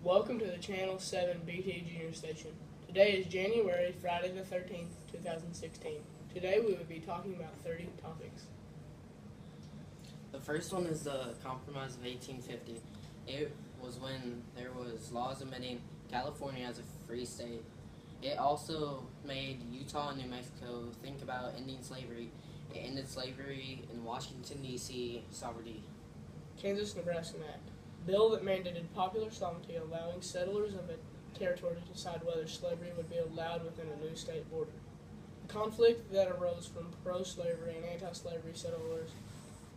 Welcome to the Channel 7 BT Junior Station. Today is January, Friday the 13th, 2016. Today we will be talking about 30 topics. The first one is the Compromise of 1850. It was when there was laws admitting California as a free state. It also made Utah and New Mexico think about ending slavery. It ended slavery in Washington, D.C. sovereignty. Kansas-Nebraska Act. Bill that mandated popular sovereignty, allowing settlers of a territory to decide whether slavery would be allowed within a new state border. The conflict that arose from pro-slavery and anti-slavery settlers.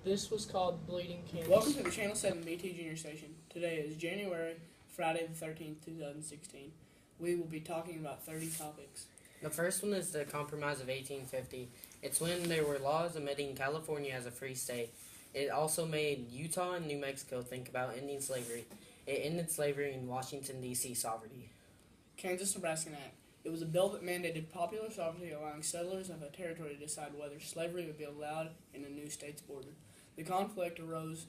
This was called Bleeding Kansas. Welcome to the Channel 7 BT Junior Station. Today is January, Friday the 13th, 2016. We will be talking about 30 topics. The first one is the Compromise of 1850. It's when there were laws admitting California as a free state. It also made Utah and New Mexico think about ending slavery. It ended slavery in Washington, D.C. sovereignty. Kansas-Nebraska Act. It was a bill that mandated popular sovereignty, allowing settlers of a territory to decide whether slavery would be allowed in a new state's border. The conflict arose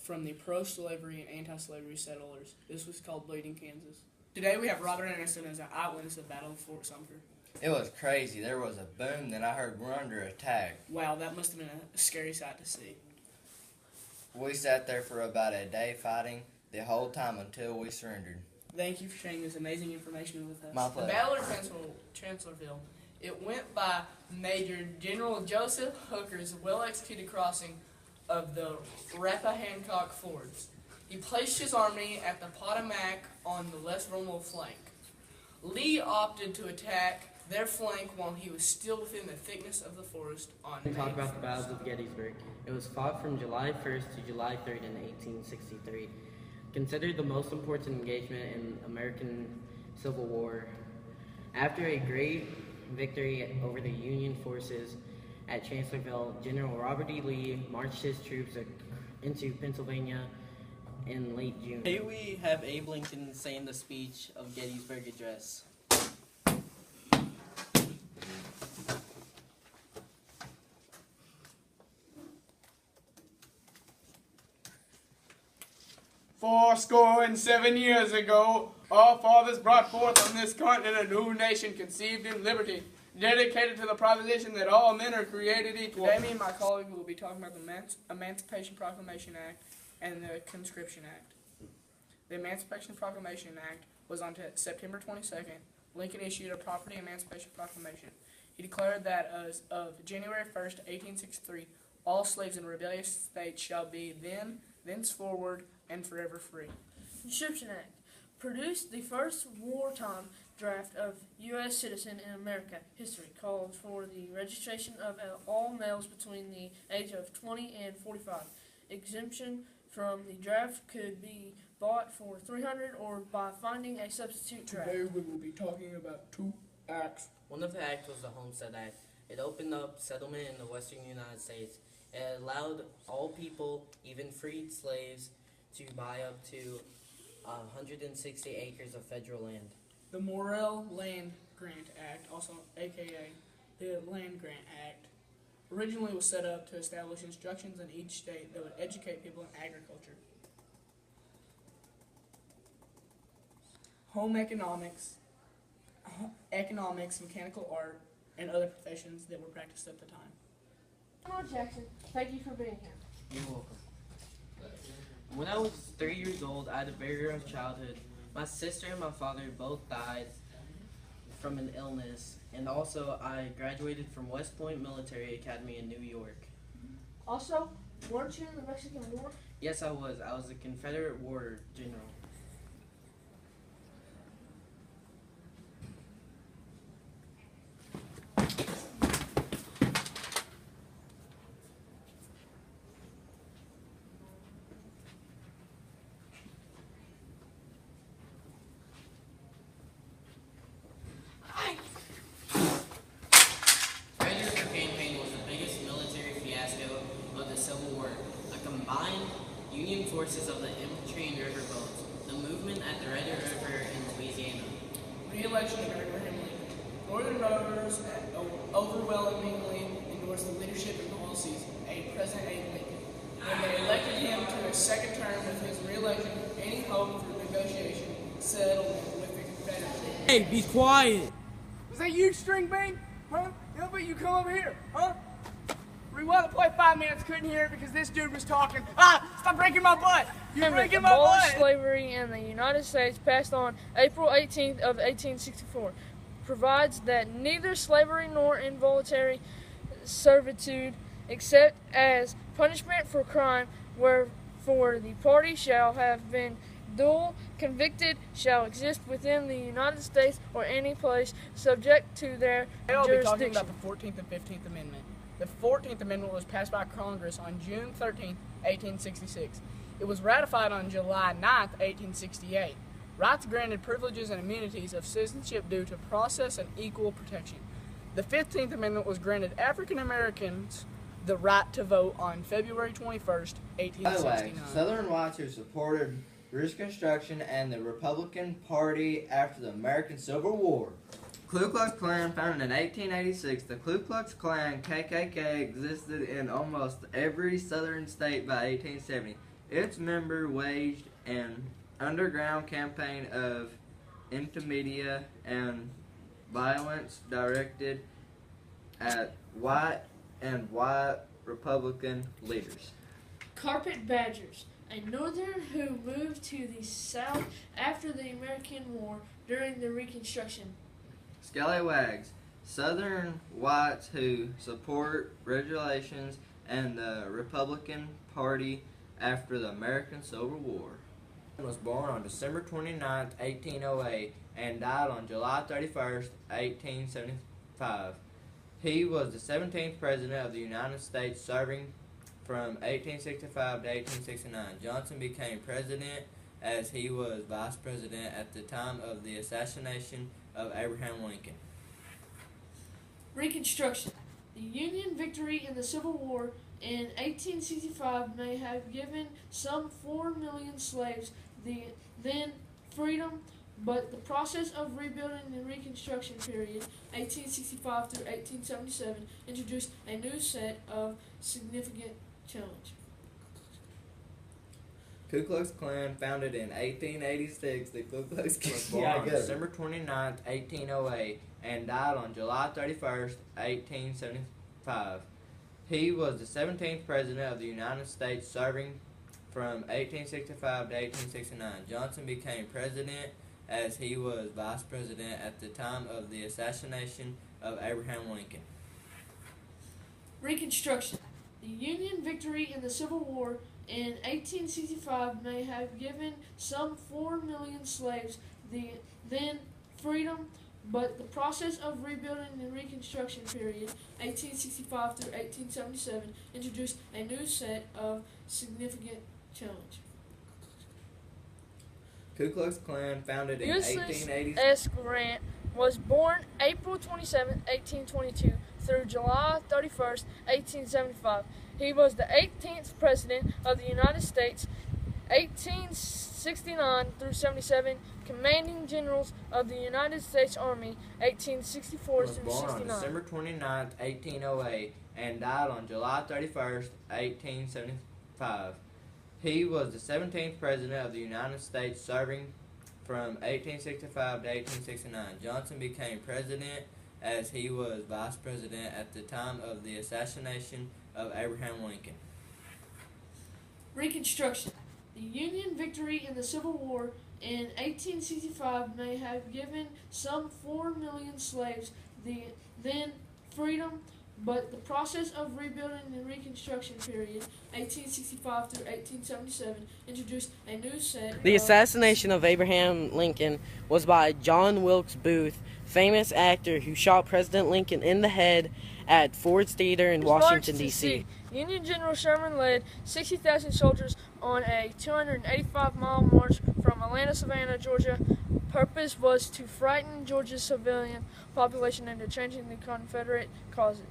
from the pro-slavery and anti-slavery settlers. This was called Bleeding Kansas. Today we have Robert Anderson as an eyewitness of the Battle of Fort Sumter. It was crazy. There was a boom, then I heard we're under attack. Wow, that must have been a scary sight to see. We sat there for about a day fighting the whole time until we surrendered. Thank you for sharing this amazing information with us. My The pleasure. Battle of Chancellorsville. It went by Major General Joseph Hooker's well-executed crossing of the Rappahannock Fords. He placed his army at the Potomac on the less vulnerable flank. Lee opted to attack their flank while he was still within the thickness of the forest on We talk May about the battles of Gettysburg. It was fought from July 1st to July 3rd in 1863. Considered the most important engagement in American Civil War. After a great victory over the Union forces at Chancellorsville, General Robert E. Lee marched his troops into Pennsylvania in late June. Today we have Abe Lincoln saying the speech of Gettysburg Address. Fourscore and 7 years ago, our fathers brought forth on this continent a new nation conceived in liberty, dedicated to the proposition that all men are created equal. Today, me and my colleague will be talking about the Emancipation Proclamation Act and the Conscription Act. The Emancipation Proclamation Act was on September 22nd. Lincoln issued a Property Emancipation Proclamation. He declared that as of January 1st, 1863, all slaves in rebellious states shall be thenceforward and forever free. Conscription Act produced the first wartime draft of U.S. citizen in America history, called for the registration of all males between the age of 20 and 45. Exemption from the draft could be bought for $300 or by finding a substitute draft. Today we will be talking about two acts. One of the acts was the Homestead Act. It opened up settlement in the western United States. It allowed all people, even freed slaves, to buy up to 160 acres of federal land. The Morrill Land Grant Act, also aka the Land Grant Act, originally was set up to establish instructions in each state that would educate people in agriculture. Home economics, mechanical art, and other professions that were practiced at the time. General Jackson, thank you for being here. You're welcome. When I was 3 years old, I had a very rough childhood. My sister and my father both died from an illness, and also I graduated from West Point Military Academy in New York. Also, weren't you in the Mexican War? Yes, I was. I was a Confederate war general. Red River Campaign was the biggest military fiasco of the Civil War. A combined Union forces of the infantry and riverboats. The movement at the Red River in Louisiana. Re-election of Abraham Lincoln. Northern voters overwhelmingly endorsed the leadership and policies of President Abe Lincoln. When they elected him to a second term with his re-election, any hope for negotiation Hey, be quiet. Was that you, String Bean? Huh? You come over here, huh? Rewind the play 5 minutes, couldn't hear it because this dude was talking. Ah! Stop breaking my butt! You're breaking my Abolished butt! slavery in the United States, passed on April 18th of 1864, provides that neither slavery nor involuntary servitude, except as punishment for crime wherefore the party shall have been duly convicted, shall exist within the United States or any place subject to their I'll be talking jurisdiction. about the 14th and 15th Amendment. The 14th Amendment was passed by Congress on June 13, 1866. It was ratified on July 9, 1868. Rights granted privileges and immunities of citizenship due to process and equal protection. The 15th Amendment was granted African Americans the right to vote on February 21st, By the way, 1869. Southern whites who supported Reconstruction and the Republican Party after the American Civil War. Ku Klux Klan, founded in 1886, the Ku Klux Klan (KKK) existed in almost every southern state by 1870. Its members waged an underground campaign of intimidation and violence directed at white Republican leaders. Carpetbaggers, a northern who moved to the south after the American War during the Reconstruction. Scallywags, southern whites who support regulations and the Republican Party after the American Civil War. He was born on December 29, 1808 and died on July 31, 1875. He was the 17th President of the United States, serving from 1865 to 1869. Johnson became President as he was Vice President at the time of the assassination of Abraham Lincoln. Reconstruction. The Union victory in the Civil War in 1865 may have given some 4 million slaves the then freedom, but the process of rebuilding the Reconstruction period, 1865 through 1877, introduced a new set of significant challenge. Ku Klux Klan, founded in 1886, the Ku Klux Klan was born on December 29, 1808 and died on July 31, 1875. He was the 17th President of the United States, serving from 1865 to 1869. Johnson became President as he was Vice President at the time of the assassination of Abraham Lincoln. Reconstruction. The Union victory in the Civil War in 1865 may have given some 4 million slaves the then freedom, but the process of rebuilding the Reconstruction period, 1865 through 1877, introduced a new set of significant challenge. Ku Klux Klan, founded in Ulysses 1886. S. Grant was born April 27, 1822 through July 31, 1875. He was the 18th President of the United States, 1869 through 77, commanding generals of the United States Army, 1864 Was through born on 69. December 29, 1808 and died on July 31, 1875. He was the 17th President of the United States, serving from 1865 to 1869. Johnson became President as he was Vice President at the time of the assassination of Abraham Lincoln. Reconstruction. The Union victory in the Civil War in 1865 may have given some 4 million slaves the then freedom, but the process of rebuilding the Reconstruction period, 1865 through 1877, introduced a new set The of assassination of Abraham Lincoln was by John Wilkes Booth, famous actor who shot President Lincoln in the head at Ford's Theater in Washington, D.C. Union General Sherman led 60,000 soldiers on a 285-mile march from Atlanta, Savannah, Georgia. Purpose was to frighten Georgia's civilian population into changing the Confederate causes.